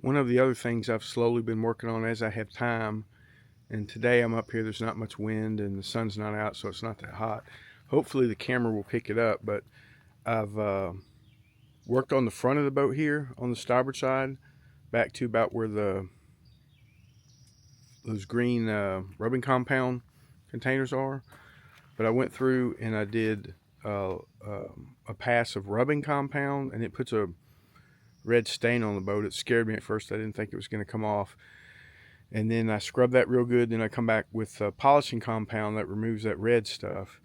One of the other things I've slowly been working on as I have time, and today I'm up here, there's not much wind and the sun's not out, so it's not that hot. Hopefully the camera will pick it up, but I've worked on the front of the boat here on the starboard side, back to about where those green rubbing compound containers are. But I went through and I did a pass of rubbing compound, and it puts a red stain on the boat. It scared me at first. I didn't think it was going to come off. And then I scrub that real good. Then I come back with polishing compound that removes that red stuff.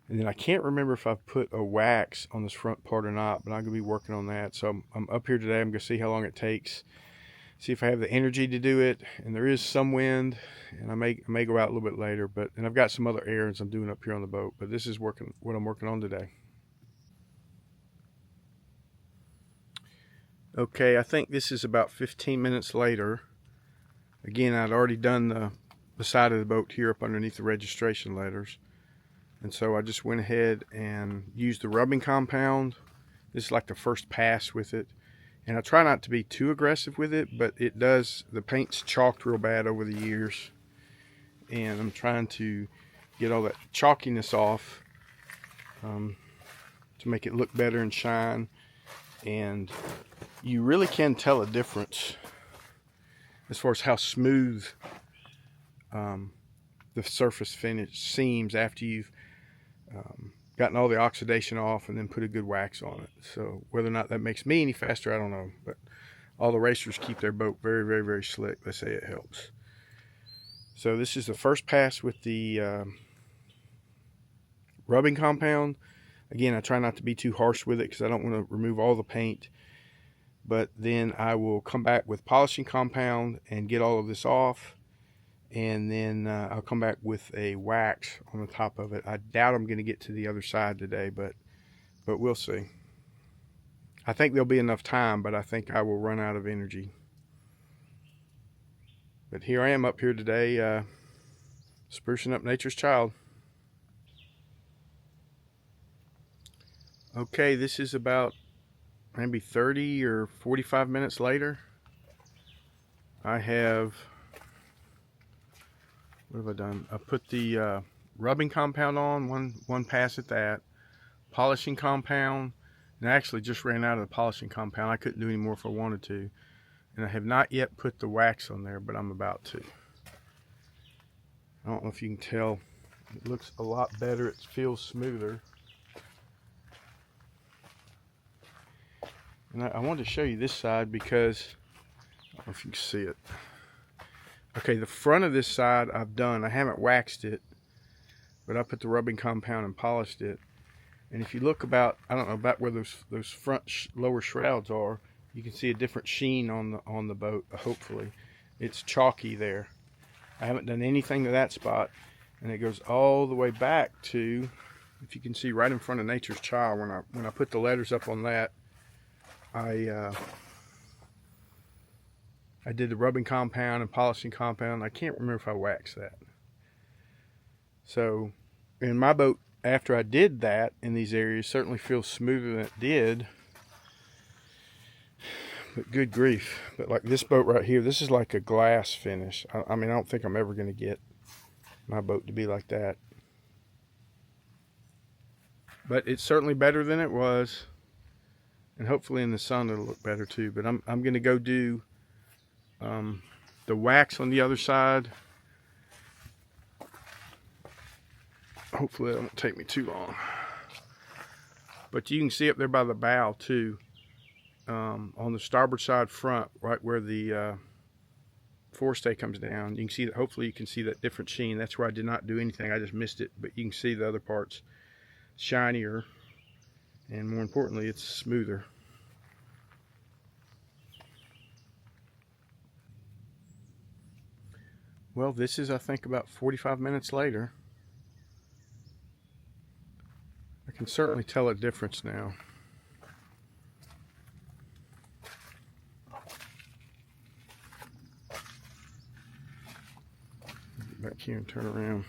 And then I can't remember if I've put a wax on this front part or not, but I'm going to be working on that. So I'm up here today. I'm going to see how long it takes, see if I have the energy to do it. And there is some wind, and I may go out a little bit later. And I've got some other errands I'm doing up here on the boat. But this is what I'm working on today. Okay, I think this is about 15 minutes later. Again, I'd already done the side of the boat here up underneath the registration letters. And so I just went ahead and used the rubbing compound. This is like the first pass with it. And I try not to be too aggressive with it, but the paint's chalked real bad over the years. And I'm trying to get all that chalkiness off to make it look better and shine. And you really can tell a difference as far as how smooth the surface finish seems after you've gotten all the oxidation off and then put a good wax on it. So whether or not that makes me any faster, I don't know. But all the racers keep their boat very, very, very slick. They say it helps. So this is the first pass with the rubbing compound. Again, I try not to be too harsh with it because I don't want to remove all the paint. But then I will come back with polishing compound and get all of this off. And then I'll come back with a wax on the top of it. I doubt I'm going to get to the other side today, but we'll see. I think there'll be enough time, but I think I will run out of energy. But here I am up here today, sprucing up nature's child. Okay, this is about maybe 30 or 45 minutes later. I have, what have I done? I put the rubbing compound on, one pass at that, polishing compound, and I actually just ran out of the polishing compound. I couldn't do any more if I wanted to. And I have not yet put the wax on there, but I'm about to. I don't know if you can tell. It looks a lot better. It feels smoother. And I wanted to show you this side because, I don't know if you can see it. Okay, the front of this side I've done. I haven't waxed it, but I put the rubbing compound and polished it. And if you look about, I don't know, about where those front lower shrouds are, you can see a different sheen on the boat, hopefully. It's chalky there. I haven't done anything to that spot. And it goes all the way back to, if you can see right in front of Nature's Child, when I put the letters up on that, I did the rubbing compound and polishing compound. I can't remember if I waxed that. So in my boat, after I did that in these areas, certainly feels smoother than it did. But good grief. But like this boat right here, this is like a glass finish. I mean, I don't think I'm ever going to get my boat to be like that. But it's certainly better than it was. And hopefully in the sun it'll look better too. But I'm going to go do the wax on the other side. Hopefully it won't take me too long. But you can see up there by the bow too, on the starboard side front, right where the forestay comes down. You can see that. Hopefully you can see that different sheen. That's where I did not do anything. I just missed it. But you can see the other parts shinier, and more importantly, it's smoother. Well, this is, I think, about 45 minutes later. I can certainly tell a difference now. Get back here and turn around.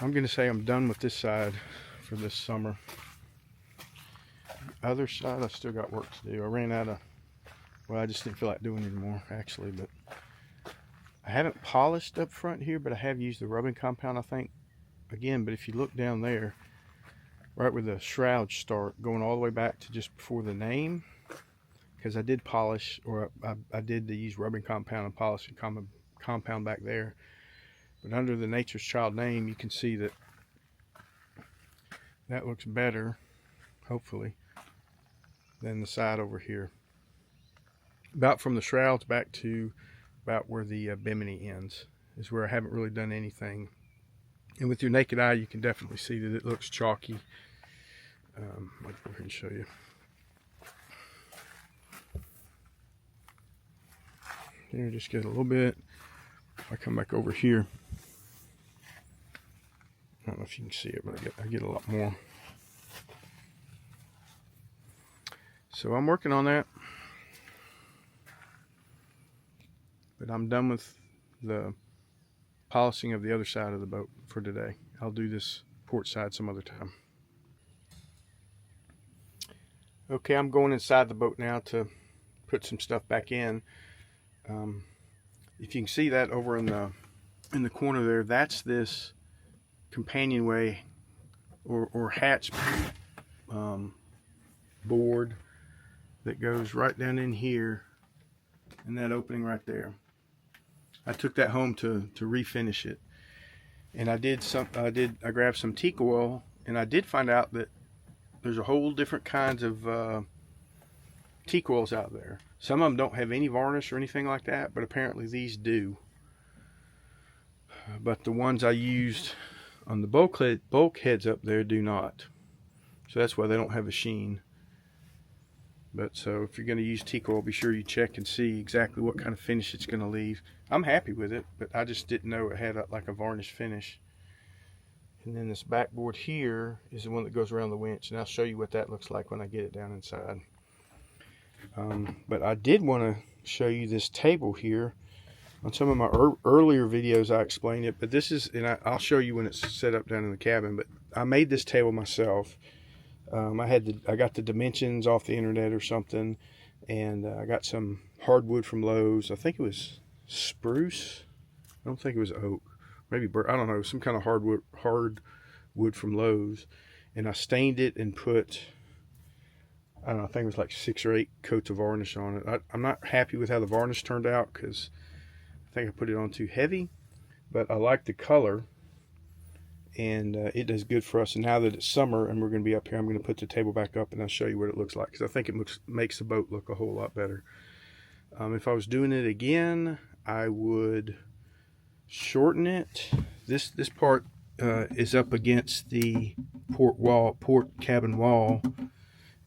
I'm going to say I'm done with this side for this summer. Other side, I still got work to do. I ran out of, well, I just didn't feel like doing it anymore, actually. But I haven't polished up front here, but I have used the rubbing compound, I think, again. But if you look down there, right where the shrouds start, going all the way back to just before the name, because I did polish, or I did use rubbing compound and polishing compound back there. But under the Nature's Child name, you can see that that looks better, hopefully, than the side over here. About from the shrouds back to about where the bimini ends is where I haven't really done anything. And with your naked eye, you can definitely see that it looks chalky. I'll go ahead and show you. Here, just get a little bit. If I come back over here, I don't know if you can see it, but I get a lot more. So I'm working on that. But I'm done with the polishing of the other side of the boat for today. I'll do this port side some other time. Okay, I'm going inside the boat now to put some stuff back in. If you can see that over in the corner there, that's this companionway or hatch board that goes right down in here in that opening right there. I took that home to refinish it, and I grabbed some teak oil, and I did find out that there's a whole different kinds of teak oils out there. Some of them don't have any varnish or anything like that, but apparently these do. But the ones I used on the bulkheads up there do not. So that's why they don't have a sheen. But so if you're going to use teak oil, be sure you check and see exactly what kind of finish it's going to leave. I'm happy with it, but I just didn't know it had like a varnish finish. And then this backboard here is the one that goes around the winch, and I'll show you what that looks like when I get it down inside. But I did want to show you this table here. On some of my earlier videos I explained it, but this is, and I'll show you when it's set up down in the cabin, but I made this table myself. I got the dimensions off the internet or something, and I got some hardwood from Lowe's. I think it was spruce. I don't think it was oak. Maybe I don't know, some kind of hardwood from Lowe's. And I stained it and put, I don't know, I think it was like 6 or 8 coats of varnish on it. I'm not happy with how the varnish turned out because I think I put it on too heavy, but I like the color, and it does good for us. And now that it's summer and we're going to be up here, I'm going to put the table back up and I'll show you what it looks like, because I think it makes the boat look a whole lot better. If I was doing it again, I would shorten it. This part is up against the port cabin wall,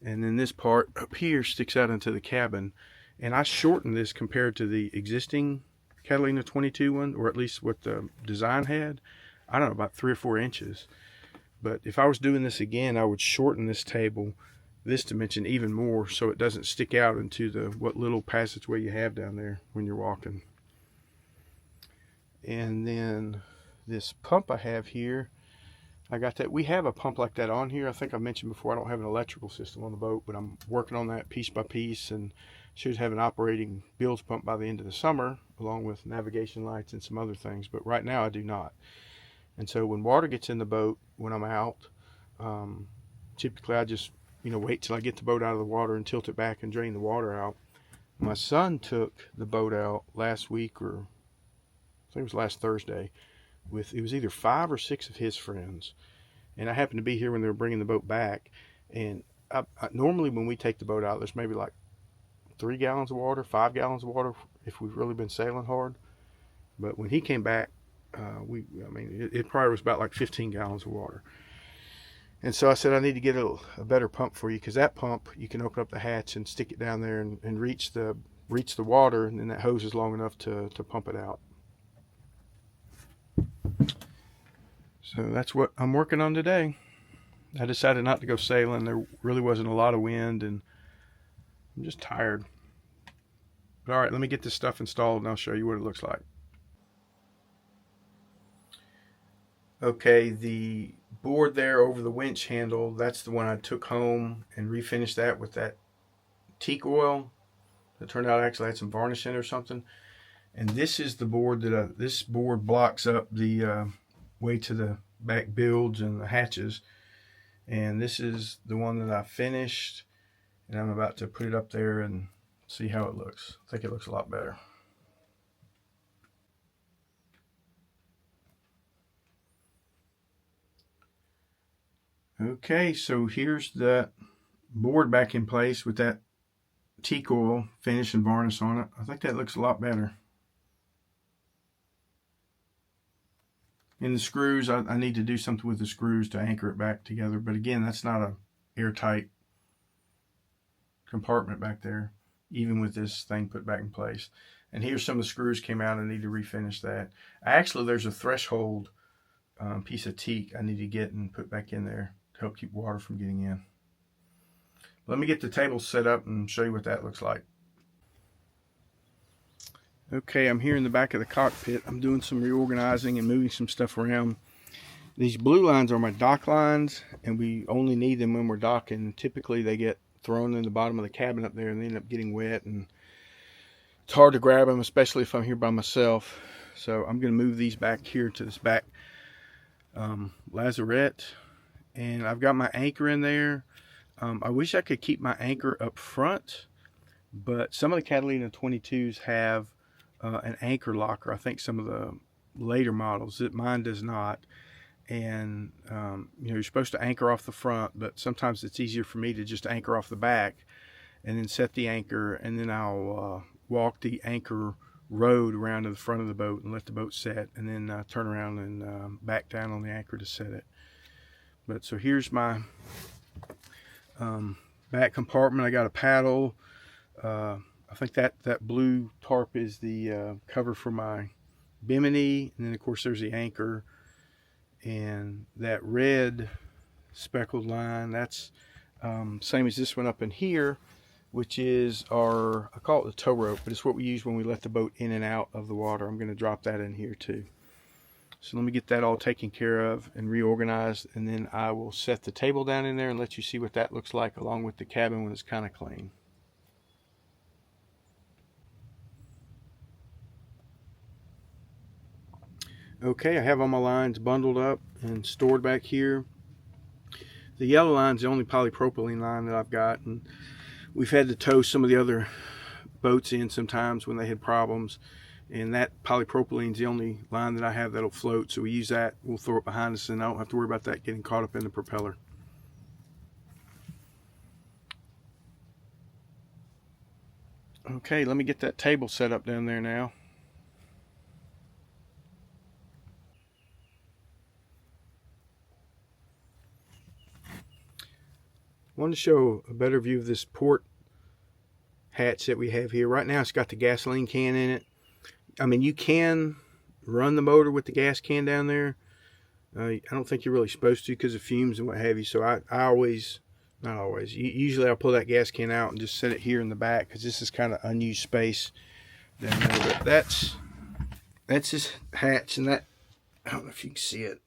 and then this part up here sticks out into the cabin. And I shortened this compared to the existing Catalina 22 one, or at least what the design had. I don't know, about 3 or 4 inches. But if I was doing this again, I would shorten this table, this dimension, even more, so it doesn't stick out into what little passageway you have down there when you're walking. And then this pump I have here, I got that. We have a pump like that on here. I think I mentioned before, I don't have an electrical system on the boat, but I'm working on that piece by piece, and should have an operating bilge pump by the end of the summer, along with navigation lights and some other things. But right now I do not. And so when water gets in the boat, when I'm out, typically I just wait till I get the boat out of the water and tilt it back and drain the water out. My son took the boat out last week, or I think it was last Thursday, it was either 5 or 6 of his friends, and I happened to be here when they were bringing the boat back. And I normally when we take the boat out, there's maybe like 3 gallons of water, 5 gallons of water if we've really been sailing hard. But when he came back, it probably was about like 15 gallons of water. And so I said, I need to get a better pump for you, because that pump, you can open up the hatch and stick it down there and reach the water, and then that hose is long enough to pump it out. So that's what I'm working on today. I decided not to go sailing. There really wasn't a lot of wind, and I'm just tired. But all right, let me get this stuff installed and I'll show you what it looks like. Okay, the board there over the winch handle, that's the one I took home and refinished that with that teak oil. It turned out I actually had some varnish in it or something. And this is the board that this board blocks up the way to the back bilge and the hatches. And this is the one that I finished, and I'm about to put it up there and see how it looks. I think it looks a lot better. Okay, so here's the board back in place with that teak oil finish and varnish on it. I think that looks a lot better. In the screws, I need to do something with the screws to anchor it back together. But again, that's not a airtight compartment back there, even with this thing put back in place. And here's some of the screws came out. I need to refinish that. Actually, there's a threshold piece of teak I need to get and put back in there to help keep water from getting in. Let me get the table set up and show you what that looks like. Okay, I'm here in the back of the cockpit. I'm doing some reorganizing and moving some stuff around. These blue lines are my dock lines, and we only need them when we're docking. Typically they get thrown in the bottom of the cabin up there and they end up getting wet, and it's hard to grab them, especially if I'm here by myself. So I'm going to move these back here to this back lazarette, and I've got my anchor in there. I wish I could keep my anchor up front, but some of the Catalina 22s have an anchor locker. I think some of the later models, mine does not. And you know, you're supposed to anchor off the front, but sometimes it's easier for me to just anchor off the back and then set the anchor, and then I'll walk the anchor road around to the front of the boat and let the boat set, and then turn around and back down on the anchor to set it. But so here's my back compartment. I got a paddle. I think that blue tarp is the cover for my bimini, and then of course there's the anchor, and that red speckled line, that's same as this one up in here, which is our, I call it the tow rope, but it's what we use when we let the boat in and out of the water. I'm going to drop that in here too. So let me get that all taken care of and reorganized, and then I will set the table down in there and let you see what that looks like along with the cabin when it's kind of clean. Okay, I have all my lines bundled up and stored back here. The yellow line is the only polypropylene line that I've got, and we've had to tow some of the other boats in sometimes when they had problems, and that polypropylene is the only line that I have that'll float, so we use that. We'll throw it behind us, and I don't have to worry about that getting caught up in the propeller. Okay, let me get that table set up down there now. I want to show a better view of this port hatch that we have here. Right now it's got the gasoline can in it. I mean, you can run the motor with the gas can down there. I don't think you're really supposed to because of fumes and what have you. So I always, not always, usually I'll pull that gas can out and just set it here in the back because this is kind of unused space down there. But that's this hatch, and that, I don't know if you can see it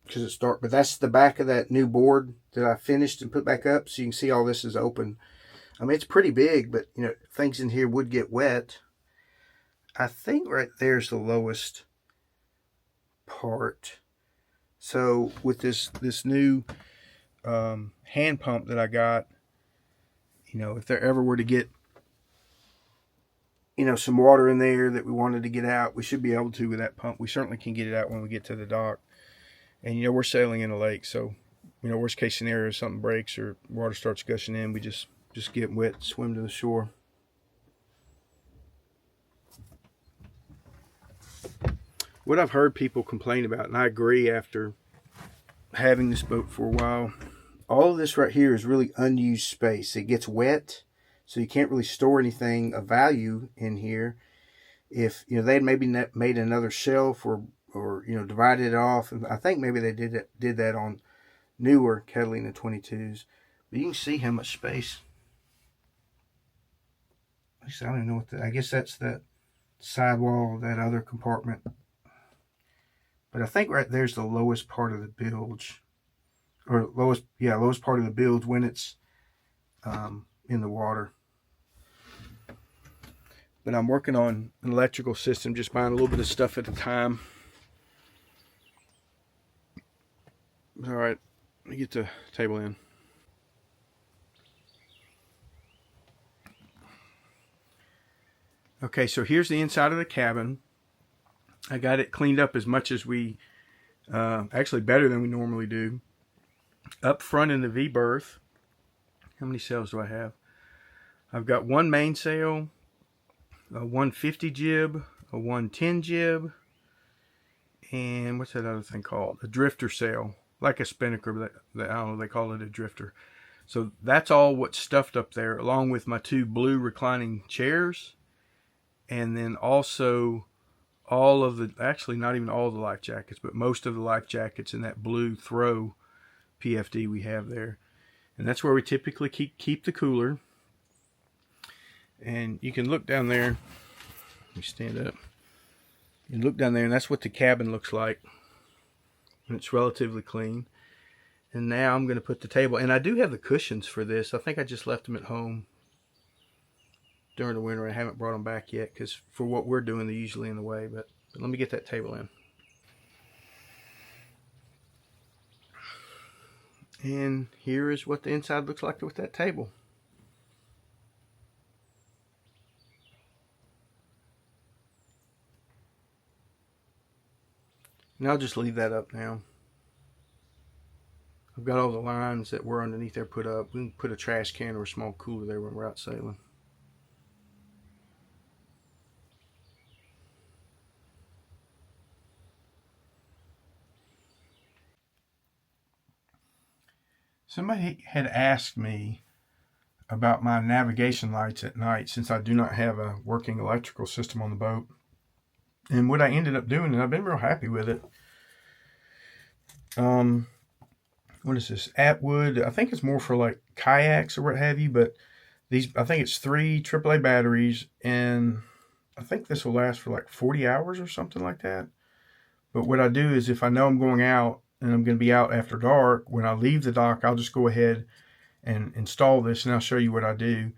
because it's dark, but that's the back of that new board that I finished and put back up, so you can see all this is open. I mean, it's pretty big, but you know, things in here would get wet. I think right there's the lowest part. So with this new hand pump that I got, you know, if there ever were to get, you know, some water in there that we wanted to get out, we should be able to with that pump. We certainly can get it out when we get to the dock. And you know, we're sailing in a lake, so you know, worst case scenario, if something breaks or water starts gushing in, we just get wet and swim to the shore. What I've heard people complain about, and I agree after having this boat for a while, all of this right here is really unused space. It gets wet, so you can't really store anything of value in here. If you know, they'd maybe made another shelf or you know, divided it off, and I think maybe they did that on newer Catalina 22s. But you can see how much space. Actually, I don't even know what I guess that's that sidewall of that other compartment. But I think right there's the lowest part of the bilge, or lowest part of the bilge when it's in the water. But I'm working on an electrical system, just buying a little bit of stuff at a time. All right, let me get the table in. Okay, so here's the inside of the cabin. I got it cleaned up as much as we, actually better than we normally do. Up front in the V berth, how many sails do I have? I've got one mainsail, a 150 jib, a 110 jib, and what's that other thing called? A drifter sail, like a spinnaker, but I don't know, they call it a drifter. So that's all what's stuffed up there, along with my two blue reclining chairs, and then also all of the, actually not even all the life jackets, but most of the life jackets in that blue throw PFD we have there. And that's where we typically keep the cooler. And you can look down there. Let me stand up. You can look down there, and that's what the cabin looks like. And it's relatively clean. And now I'm going to put the table. And I do have the cushions for this. I think I just left them at home during the winter. I haven't brought them back yet because for what we're doing, they're usually in the way. But let me get that table in. And here is what the inside looks like with that table. And I'll just leave that up now. I've got all the lines that were underneath there put up. We can put a trash can or a small cooler there when we're out sailing. Somebody had asked me about my navigation lights at night since I do not have a working electrical system on the boat. And what I ended up doing, and I've been real happy with it. What is this? Atwood. I think it's more for like kayaks or what have you, but these, I think it's 3 AAA batteries, and I think this will last for like 40 hours or something like that. But what I do is if I know I'm going out and I'm going to be out after dark, when I leave the dock, I'll just go ahead and install this, and I'll show you what I do.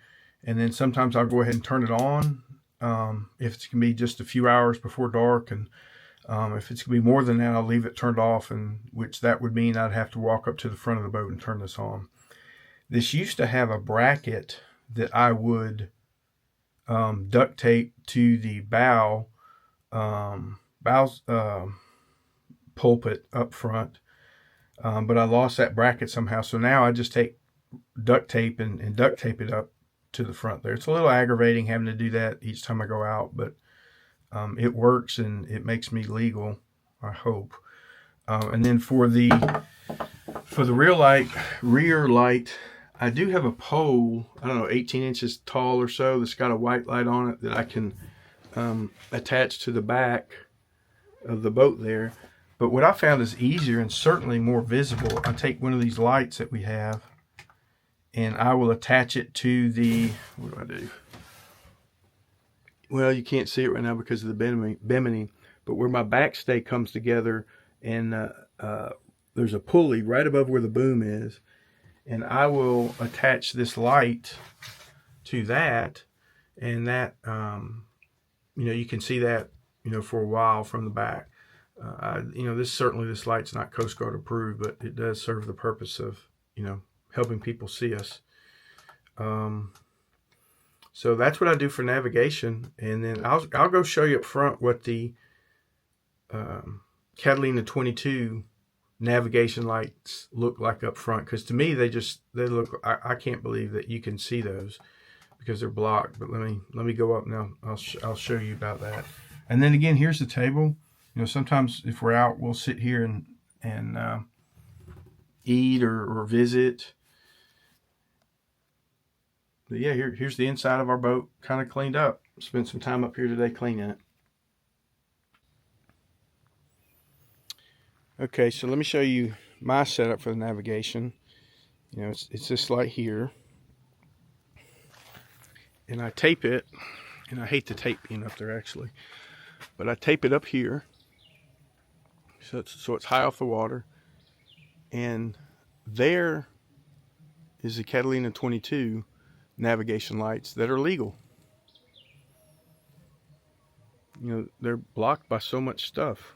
And then sometimes I'll go ahead and turn it on if it's going to be just a few hours before dark, and if it's going to be more than that, I'll leave it turned off, and which that would mean I'd have to walk up to the front of the boat and turn this on. This used to have a bracket that I would duct tape to the bow pulpit up front, but I lost that bracket somehow. So now I just take duct tape and duct tape it up to the front there. It's a little aggravating having to do that each time I go out, but it works and it makes me legal, I hope. And then for the rear light, I do have a pole, I don't know, 18 inches tall or so, that's got a white light on it that I can attach to the back of the boat there. But what I found is easier and certainly more visible. I take one of these lights that we have, and I will attach it to the, what do I do? Well, you can't see it right now because of the bimini, but where my backstay comes together, and there's a pulley right above where the boom is, and I will attach this light to that, and that, you can see that, for a while from the back. This light's not Coast Guard approved, but it does serve the purpose of, helping people see us. So that's what I do for navigation, and then I'll go show you up front what the Catalina 22 navigation lights look like up front, because to me they look, I can't believe that you can see those because they're blocked. But let me go up now. I'll show you about that. And then again, here's the table. Sometimes if we're out, we'll sit here and eat or visit. But yeah, here's the inside of our boat, kind of cleaned up. Spent some time up here today cleaning it. Okay, so let me show you my setup for the navigation. It's this light here, and I tape it, and I hate the tape being up there actually, but I tape it up here, So it's high off the water. And there is the Catalina 22 navigation lights that are legal. You know, they're blocked by so much stuff.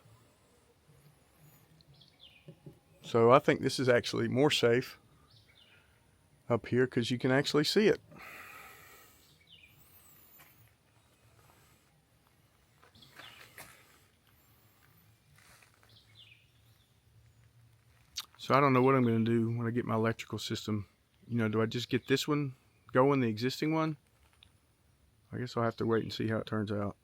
So I think this is actually more safe up here because you can actually see it. So I don't know what I'm going to do when I get my electrical system. You know, do I just get this one going, the existing one? I guess I'll have to wait and see how it turns out.